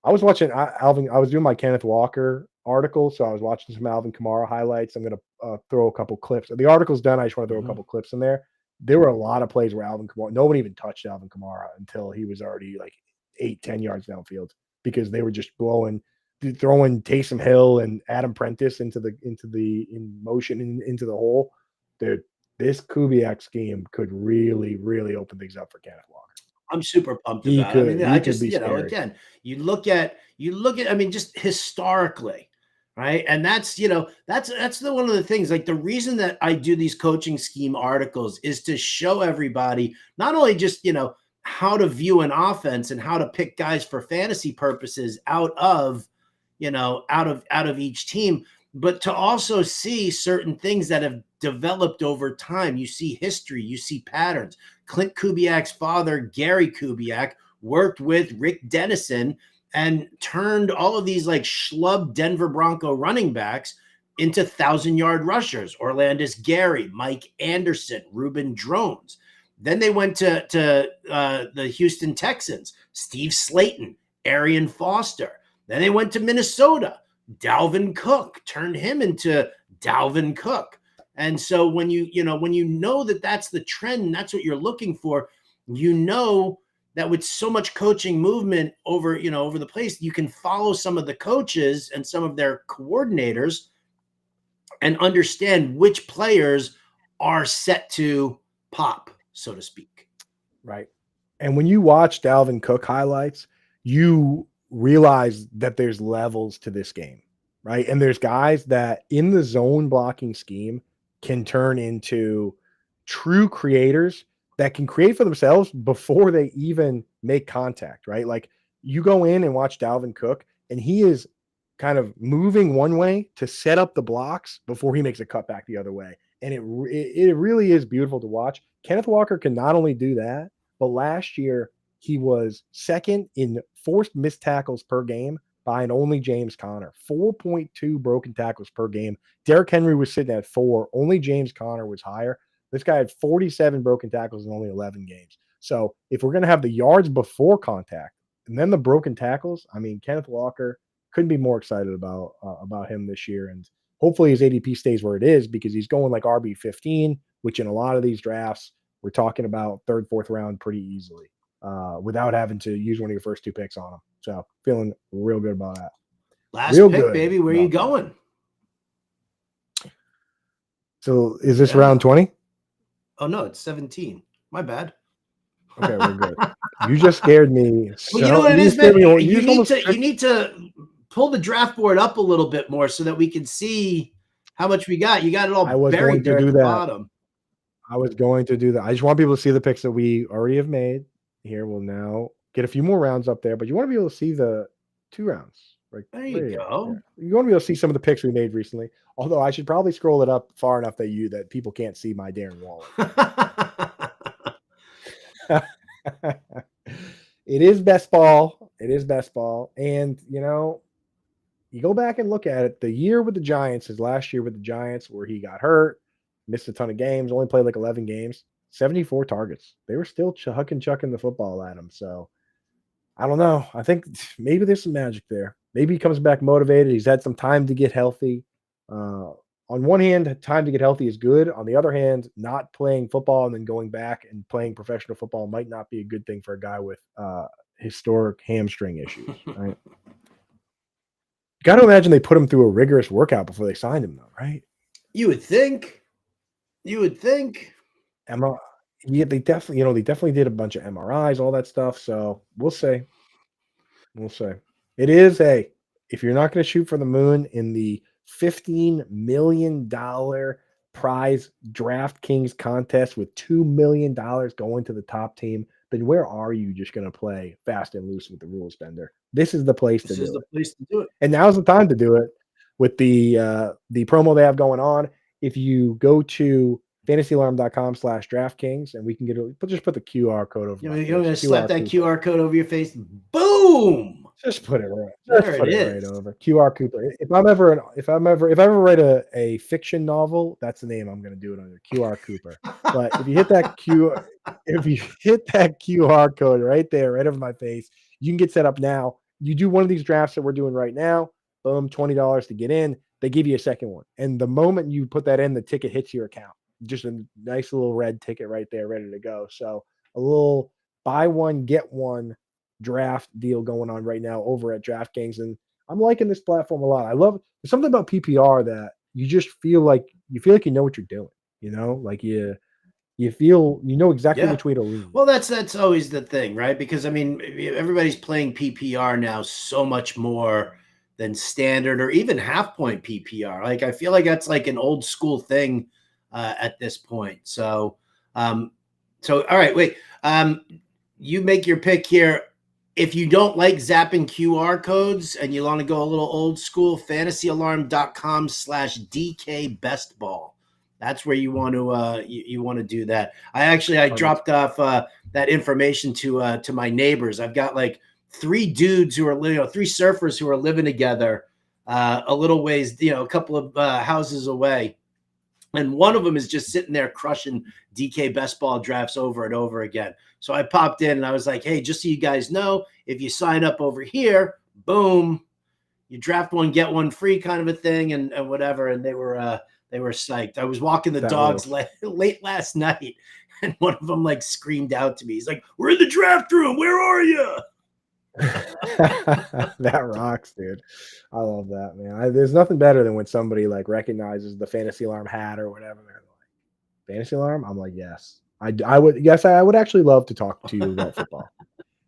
I was watching Alvin. I was doing my Kenneth Walker article, so I was watching some Alvin Kamara highlights. I'm going to throw a couple clips. The article's done. I just want to throw a couple clips in there. There were a lot of plays where Alvin Kamara, no one even touched Alvin Kamara until he was already like 8-10 yards downfield because they were just throwing Taysom Hill and Adam Prentice into motion into the hole. Dude, this Kubiak scheme could really, really open things up for Kenneth Walker. I'm super pumped about it. I mean, I just, again, you look at, I mean, just historically, right? And that's one of the things, like the reason that I do these coaching scheme articles is to show everybody not only just, how to view an offense and how to pick guys for fantasy purposes out of each team, but to also see certain things that have developed over time. You see history, you see patterns. Clint Kubiak's father, Gary Kubiak, worked with Rick Dennison and turned all of these like schlub Denver Bronco running backs into 1,000-yard rushers. Orlandis Gary, Mike Anderson, Reuben Drones. Then they went to the Houston Texans, Steve Slayton, Arian Foster. Then they went to Minnesota. Dalvin Cook turned him into Dalvin Cook. And so when you know that that's the trend, and that's what you're looking for, that with so much coaching movement over the place, you can follow some of the coaches and some of their coordinators and understand which players are set to pop, so to speak. Right. And when you watch Dalvin Cook highlights, you realize that there's levels to this game, right? And there's guys that in the zone blocking scheme can turn into true creators that can create for themselves before they even make contact, right? Like you go in and watch Dalvin Cook and he is kind of moving one way to set up the blocks before he makes a cut back the other way. And it really is beautiful to watch. Kenneth Walker can not only do that, but last year he was second in forced missed tackles per game behind only James Conner. 4.2 broken tackles per game. Derrick Henry was sitting at 4. Only James Conner was higher. This guy had 47 broken tackles in only 11 games. So if we're going to have the yards before contact, And then the broken tackles. I mean, Kenneth Walker, couldn't be more excited about him this year. And hopefully his ADP stays where it is because he's going like RB15, which in a lot of these drafts, we're talking about third, fourth round pretty easily without having to use one of your first 2 picks on him. So feeling real good about that. Last Real pick, good baby. Where are you about that. going? So is this round 20? Oh, no, it's 17. My bad. Okay, we're good. You just scared me. Well, you know what it is, man? You need to pull the draft board up a little bit more so that we can see how much we got. You got it all buried there at the bottom. I was going to do that. I just want people to see the picks that we already have made. Here, we'll now get a few more rounds up there, but you want to be able to see the 2 rounds. Right there you go. Yeah. You want to be able to see some of the picks we made recently. Although I should probably scroll it up far enough that people can't see my Darren Waller. It is best ball. It is best ball. And, you go back and look at it. The year with the Giants, his last year with the Giants, where he got hurt, missed a ton of games, only played like 11 games, 74 targets. They were still chucking the football at him. So I don't know. I think maybe there's some magic there. Maybe he comes back motivated. He's had some time to get healthy. On one hand, time to get healthy is good. On the other hand, not playing football and then going back and playing professional football might not be a good thing for a guy with historic hamstring issues, right? Got to imagine they put him through a rigorous workout before they signed him, though, right? You would think. Yeah, they definitely did a bunch of MRIs, all that stuff. So we'll see. It is if you're not going to shoot for the moon in the $15 million prize DraftKings contest with $2 million going to the top team, then where are you just going to play fast and loose with the rules bender? This is the place to do it. And now's the time to do it with the promo they have going on. If you go to fantasyalarm.com/DraftKings and we can just put the QR code over. You're going to slap that QR code over your face. Boom. Just put it right. There it is. Right over. QR Cooper. If I ever write a fiction novel, that's the name I'm going to do it under. QR Cooper. But if you hit that QR code right there, right over my face, you can get set up now. You do one of these drafts that we're doing right now. Boom, $20 to get in. They give you a second one, and the moment you put that in, the ticket hits your account. Just a nice little red ticket right there, ready to go. So a little buy one get one draft deal going on right now over at DraftKings, and I'm liking this platform a lot. There's something about PPR that you just feel like you know what you're doing. Like you feel exactly which way to lean. Well, that's always the thing, right? Because I mean, everybody's playing PPR now so much more than standard or even half point PPR. Like I feel like that's like an old school thing at this point. So all right, wait. You make your pick here. If you don't like zapping QR codes and you want to go a little old school, fantasyalarm.com/DK best ball. That's where you want to you want to do that. I dropped off that information to my neighbors. I've got like 3 dudes who are 3 surfers who are living together a little ways, a couple of houses away. And one of them is just sitting there crushing DK best ball drafts over and over again. So I popped in and I was like, hey, just so you guys know, if you sign up over here, boom, you draft one, get one free kind of a thing and whatever. And they were psyched. I was walking the dogs late last night and one of them like screamed out to me. He's like, we're in the draft room. Where are you? That rocks, dude. I love that, man. There's nothing better than when somebody like recognizes the Fantasy Alarm hat or whatever. They're like, Fantasy Alarm? I'm like, yes. I would actually love to talk to you about football.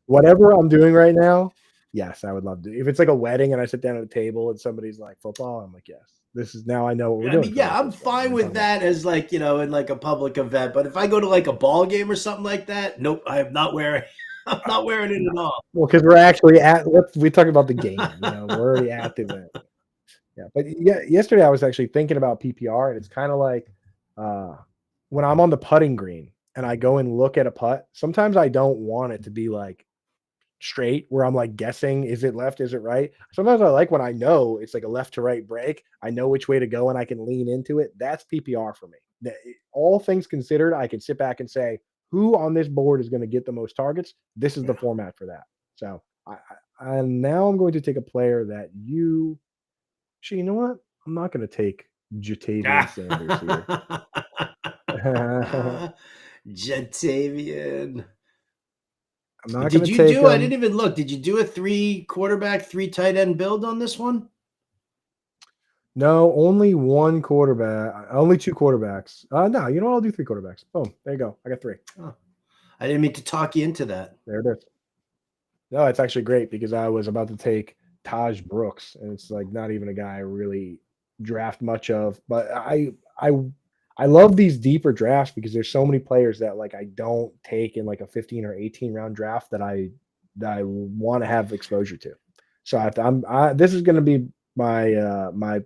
Whatever I'm doing right now, yes, I would love to. If it's like a wedding and I sit down at a table and somebody's like football, I'm like, yes. This is now I know what we're doing. Yeah, I'm fine with that as like, in like a public event. But if I go to like a ball game or something like that, nope, I'm not wearing it at all. Well, because we're actually we talk about the game. We're already at the event. Yeah, but yesterday I was actually thinking about PPR, and it's kind of like when I'm on the putting green and I go and look at a putt. Sometimes I don't want it to be like straight, where I'm like guessing, is it left, is it right? Sometimes I like when I know it's like a left to right break. I know which way to go and I can lean into it. That's PPR for me. All things considered, I can sit back and say, who on this board is going to get the most targets? This is the format for that. So And now I'm going to take a player that you. Actually, you know what? I'm not going to take Jatavian Sanders here. Jatavian. I'm not going Did to you take do? I him. didn't even look. Did you do a 3 quarterback, 3 tight end build on this one? No, only one quarterback. Only 2 quarterbacks. No, you know what? I'll do 3 quarterbacks. Boom. There you go. I got 3. Oh, I didn't mean to talk you into that. There it is. No, it's actually great because I was about to take Taj Brooks, and it's like not even a guy I really draft much of. But I love these deeper drafts because there's so many players that like I don't take in like a 15 or 18 round draft that I want to have exposure to. So this is going to be my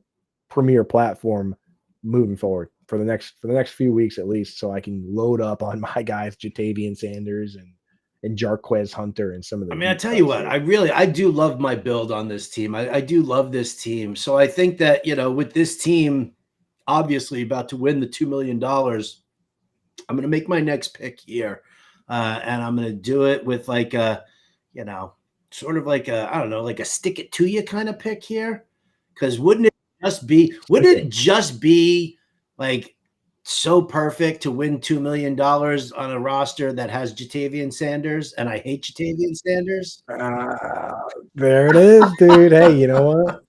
premier platform moving forward for the next few weeks at least, so I can load up on my guys Jatavian Sanders and Jarquez Hunter and some of the I mean, I deep tell you cuts what, here. I do love my build on this team. I do love this team. So I think that, with this team obviously about to win the $2 million, I'm going to make my next pick here. And I'm going to do it with like you know, sort of like I don't know, like a stick it to you kind of pick here. Because wouldn't it just be like so perfect to win $2 million on a roster that has Jatavian Sanders? And I hate Jatavian Sanders. There it is, dude. Hey, you know what?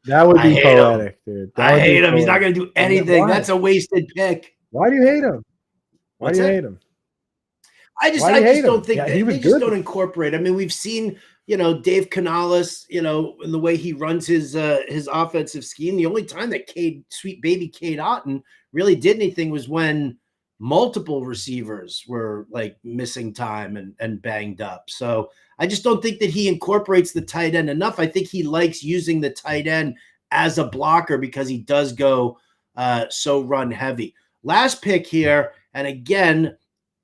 That would I be hate him. poetic, dude. That I would be hate him. He's not poetic. going to do And anything. why? That's a wasted pick. Why do you hate him? Why What's do you that? hate him? I Why do you just hate don't him? think Yeah, that he was they just good. don't incorporate. I mean, we've seen, Dave Canales, in the way he runs his offensive scheme. The only time that sweet baby Cade Otton really did anything was when multiple receivers were like missing time and banged up. So I just don't think that he incorporates the tight end enough. I think he likes using the tight end as a blocker because he does go so run heavy. Last pick here, and again,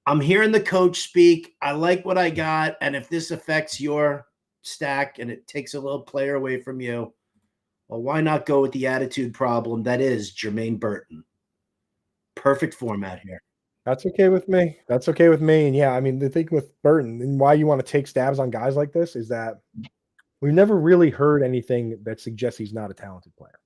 I'm hearing the coach speak. I like what I got. And if this affects your stack and it takes a little player away from you, well, why not go with the attitude problem that is Jermaine Burton? Perfect format here. That's okay with me. That's okay with me. And yeah, I mean, the thing with Burton and why you want to take stabs on guys like this is that we've never really heard anything that suggests he's not a talented player.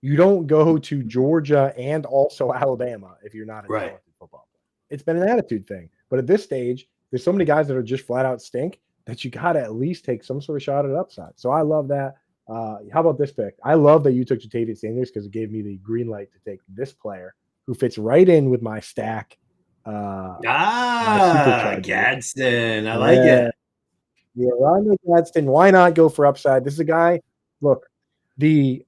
You don't go to Georgia and also Alabama if you're not a Right. talented football player. It's been an attitude thing. But at this stage, there's so many guys that are just flat out stink that you got to at least take some sort of shot at upside. So I love that. How about this pick? I love that you took Jatavian Sanders because it gave me the green light to take this player who fits right in with my stack. My supercharger. Gadsden. I like Yeah. it. Yeah, Rondé Gadsden. Why not go for upside? This is a guy. Look, it's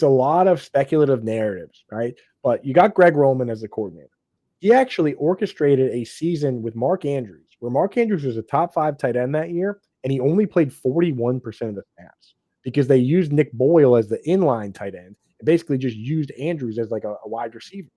a lot of speculative narratives, right? But you got Greg Roman as the coordinator. He actually orchestrated a season with Mark Andrews, where Mark Andrews was a top 5 tight end that year, and he only played 41% of the snaps because they used Nick Boyle as the inline tight end and basically just used Andrews as like a wide receiver.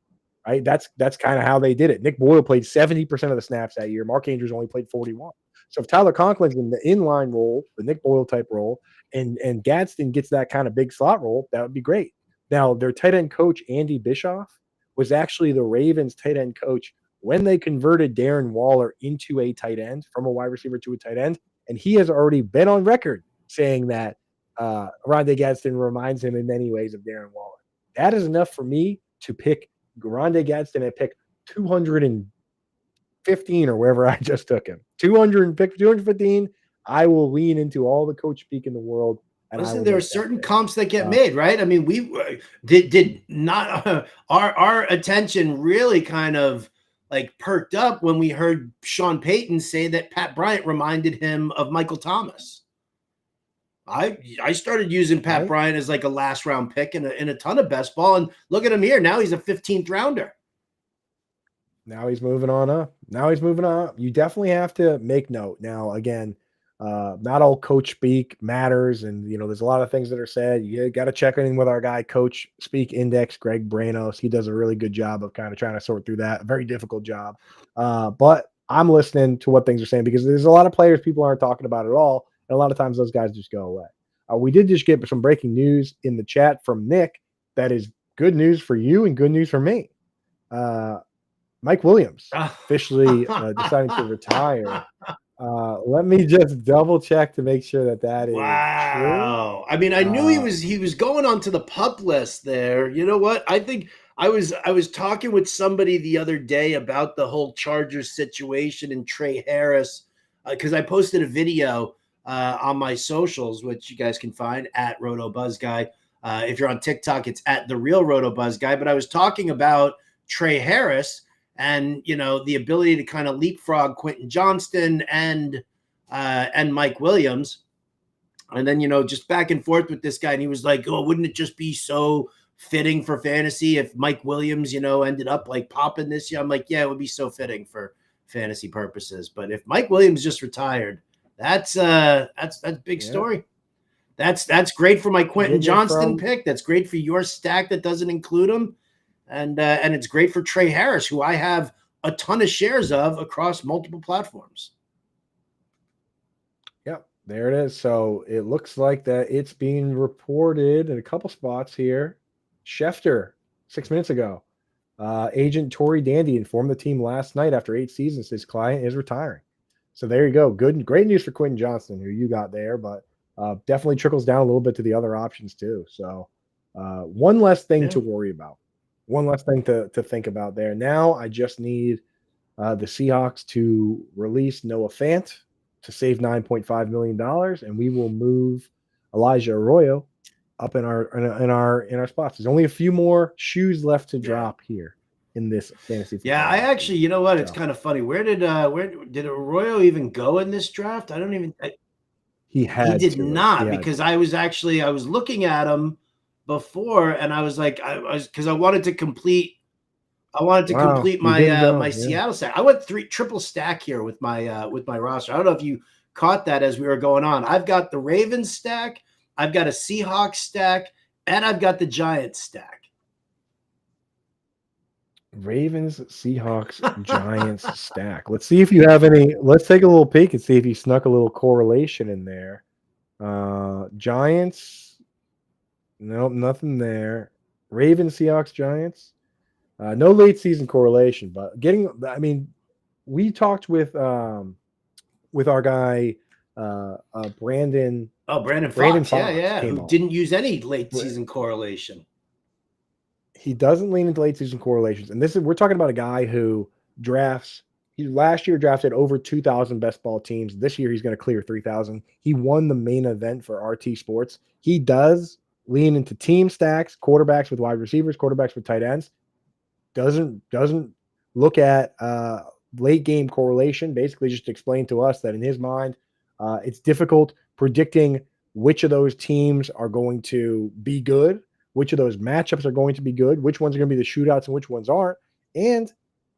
Right? That's kind of how they did it. Nick Boyle played 70% of the snaps that year. Mark Andrews only played 41. So if Tyler Conklin's in the inline role, the Nick Boyle type role, and Gadsden gets that kind of big slot role, that would be great. Now, their tight end coach, Andy Bischoff, was actually the Ravens tight end coach when they converted Darren Waller into a tight end from a wide receiver to a tight end. And he has already been on record saying that Rondé Gadsden reminds him in many ways of Darren Waller. That is enough for me to pick Rondé Gadsden at pick 215 or wherever I just took him. 215. I will lean into all the coach speak in the world. And Listen, there are certain comps that get made, right? I mean, we did not our attention really kind of like perked up when we heard Sean Payton say that Pat Bryant reminded him of Michael Thomas. I started using Pat Bryant as like a last round pick in a ton of best ball, and look at him here now. He's a 15th rounder. Now he's moving on up. You definitely have to make note. Now, again, not all coach speak matters, and there's a lot of things that are said. You got to check in with our guy, Coach Speak Index, Greg Branos. He does a really good job of kind of trying to sort through that. A very difficult job, but I'm listening to what things are saying because there's a lot of players people aren't talking about at all, and a lot of times those guys just go away. We did just get some breaking news in the chat from Nick. That is good news for you and good news for me. Mike Williams officially deciding to retire Let me just double check to make sure that is true. Wow. I mean, I knew he was going onto the pup list there. You know what? I think I was talking with somebody the other day about the whole Chargers situation and Trey Harris because I posted a video on my socials, which you guys can find at RotoBuzzGuy. If you're on TikTok, it's at the real RotoBuzzGuy. But I was talking about Trey Harris and the ability to kind of leapfrog Quentin Johnston and Mike Williams. And then, just back and forth with this guy. And he was like, oh, wouldn't it just be so fitting for fantasy if Mike Williams, ended up like popping this year? I'm like, yeah, it would be so fitting for fantasy purposes. But if Mike Williams just retired, that's big story. That's great for my Quentin Johnston pick. That's great for your stack that doesn't include him. And it's great for Trey Harris, who I have a ton of shares of across multiple platforms. Yep, there it is. So it looks like that it's being reported in a couple spots here. Schefter, 6 minutes ago. Agent Tory Dandy informed the team last night after 8 seasons his client is retiring. So there you go. Great news for Quentin Johnston, who you got there, but definitely trickles down a little bit to the other options too. So one less thing to worry about. One less thing to think about there. Now I just need the Seahawks to release Noah Fant to save $9.5 million, and we will move Elijah Arroyo up in our spots. There's only a few more shoes left to drop here in this fantasy football. Yeah, I actually, you know what? It's kind of funny. Where did Arroyo even go in this draft? I don't even. He did not, because I was looking at him before, and I was like, because I wanted to complete my my Seattle stack. I went triple stack here with my roster. I don't know if you caught that as we were going on. I've got the Ravens stack, I've got a Seahawks stack, and I've got the Giants stack. Ravens, Seahawks, Giants stack. Let's see if you have any. Let's take a little peek and see if you snuck a little correlation in there. Giants, nope, nothing there. Ravens, Seahawks, Giants. No late season correlation, but we talked with our guy Brandon. Oh, Brandon Fox. Yeah. Who didn't use any late season correlation. He doesn't lean into late season correlations. And we're talking about a guy who he last year drafted over 2,000 best ball teams. This year he's going to clear 3,000. He won the main event for RT Sports. He does lean into team stacks, quarterbacks with wide receivers, quarterbacks with tight ends. Doesn't look at late game correlation. Basically just explained to us that in his mind, it's difficult predicting which of those teams are going to be good, which of those matchups are going to be good, which ones are going to be the shootouts and which ones aren't. And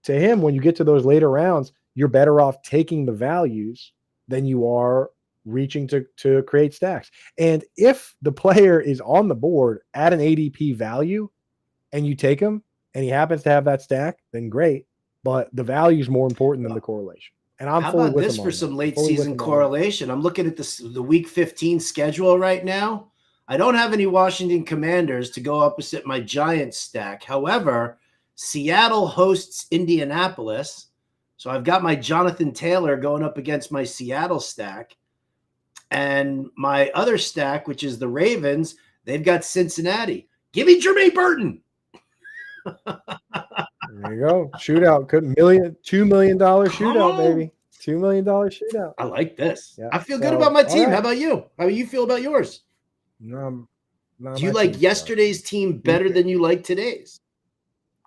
to him, when you get to those later rounds, you're better off taking the values than you are reaching to create stacks. And if the player is on the board at an ADP value and you take him and he happens to have that stack, then great. But the value is more important than the correlation. And I'm fully with this for some late season correlation. I'm looking at the week 15 schedule right now. I don't have any Washington Commanders to go opposite my Giants stack. However, Seattle hosts Indianapolis. So I've got my Jonathan Taylor going up against my Seattle stack. And my other stack, which is the Ravens, they've got Cincinnati. Give me Jermaine Burton. There you go. Shootout. $2 million shootout, baby. $2 million shootout. I like this. Yeah. I feel good about my team. Right. How about you? How do you feel about yours? Do you like yesterday's team better than you like today's?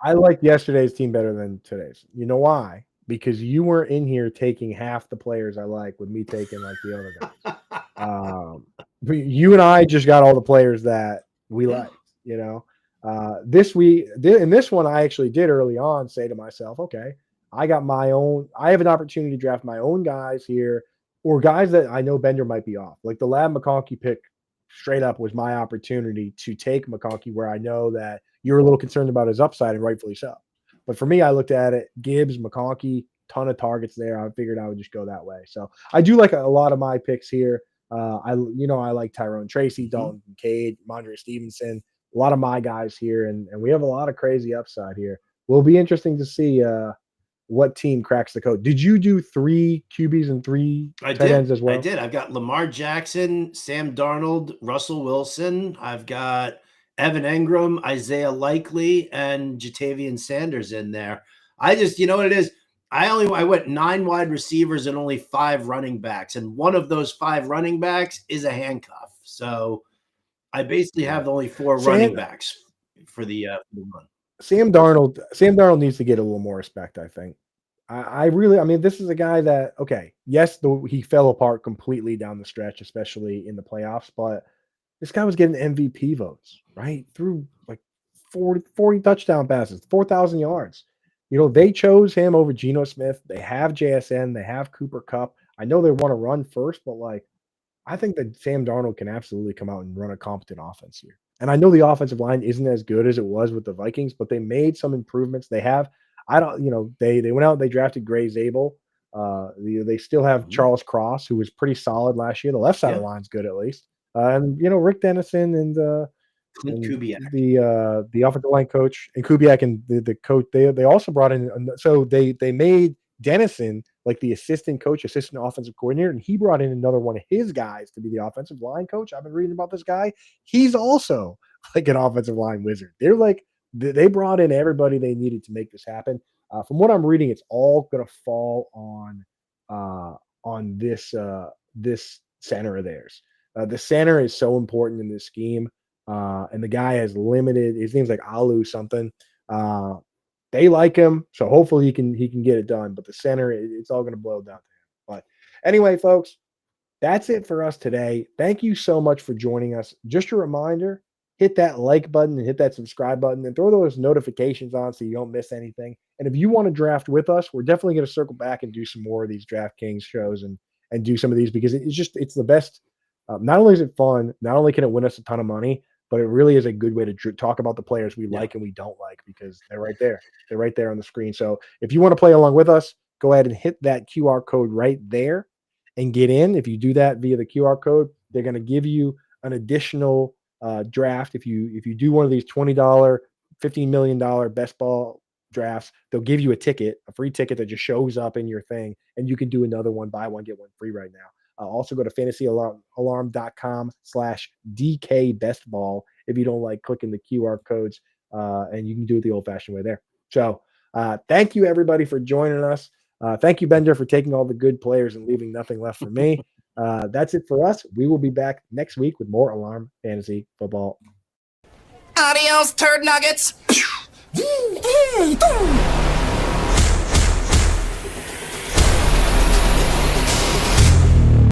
I like yesterday's team better than today's. You know why? Because you weren't in here taking half the players I like with me taking like the other guys. You and I just got all the players that we like, in this one, I actually did early on say to myself, okay, I have an opportunity to draft my own guys here, or guys that I know Bender might be off. Like the Lab McConkey pick straight up was my opportunity to take McConkey, where I know that you're a little concerned about his upside, and rightfully so. But for me, I looked at it, Gibbs, McConkey, ton of targets there. I figured I would just go that way. So I do like a lot of my picks here. I like Tyrone Tracy, Dalton Kincaid, Mondre Stevenson, a lot of my guys here, and we have a lot of crazy upside here. Will be interesting to see what team cracks the code. Did you do 3 QBs and 3 tight ends as well? I did. I've got Lamar Jackson, Sam Darnold, Russell Wilson. I've got Evan Engram, Isaiah Likely, and Jatavian Sanders in there. I just, you know what it is? I went 9 wide receivers and only 5 running backs, and one of those 5 running backs is a handcuff. So I basically have only 4 running backs for the run. Sam Darnold needs to get a little more respect, I think. I mean, this is a guy that, okay, yes, he fell apart completely down the stretch, especially in the playoffs, but this guy was getting MVP votes, right? Through like 40 touchdown passes, 4,000 yards. You know, they chose him over Geno Smith. They have JSN. They have Cooper Kupp. I know they want to run first, but like, I think that Sam Darnold can absolutely come out and run a competent offense here. And I know the offensive line isn't as good as it was with the Vikings, but they made some improvements. They have, they went out and they drafted Gray Zabel. They still have Charles Cross, who was pretty solid last year. The left side of the line's good at least. And Rick Dennison and Kubiak, the offensive line coach, and Kubiak and the coach. They also brought in, so they made Dennison like the assistant offensive coordinator, and he brought in another one of his guys to be the offensive line coach. I've been reading about this guy. He's also like an offensive line wizard. They're like, they brought in everybody they needed to make this happen. From what I'm reading, it's all going to fall on this center of theirs. The center is so important in this scheme, and the guy has limited. His name's like Alu something. They like him, so hopefully he can get it done. But the center, it's all going to boil down to him. But anyway, folks, that's it for us today. Thank you so much for joining us. Just a reminder, hit that like button and hit that subscribe button and throw those notifications on so you don't miss anything. And if you want to draft with us, we're definitely going to circle back and do some more of these DraftKings shows and do some of these, because it's the best. Not only is it fun, not only can it win us a ton of money, but it really is a good way to talk about the players we like and we don't like, because they're right there. They're right there on the screen. So if you want to play along with us, go ahead and hit that QR code right there and get in. If you do that via the QR code, they're going to give you an additional draft. If you do one of these $20, $15 million best ball drafts, they'll give you a free ticket that just shows up in your thing, and you can do another one, buy one, get one free right now. Also go to fantasyalarm.com/DK bestball if you don't like clicking the QR codes, and you can do it the old-fashioned way there. So thank you, everybody, for joining us. Thank you, Bender, for taking all the good players and leaving nothing left for me. That's it for us. We will be back next week with more Alarm Fantasy Football. Adios, turd nuggets.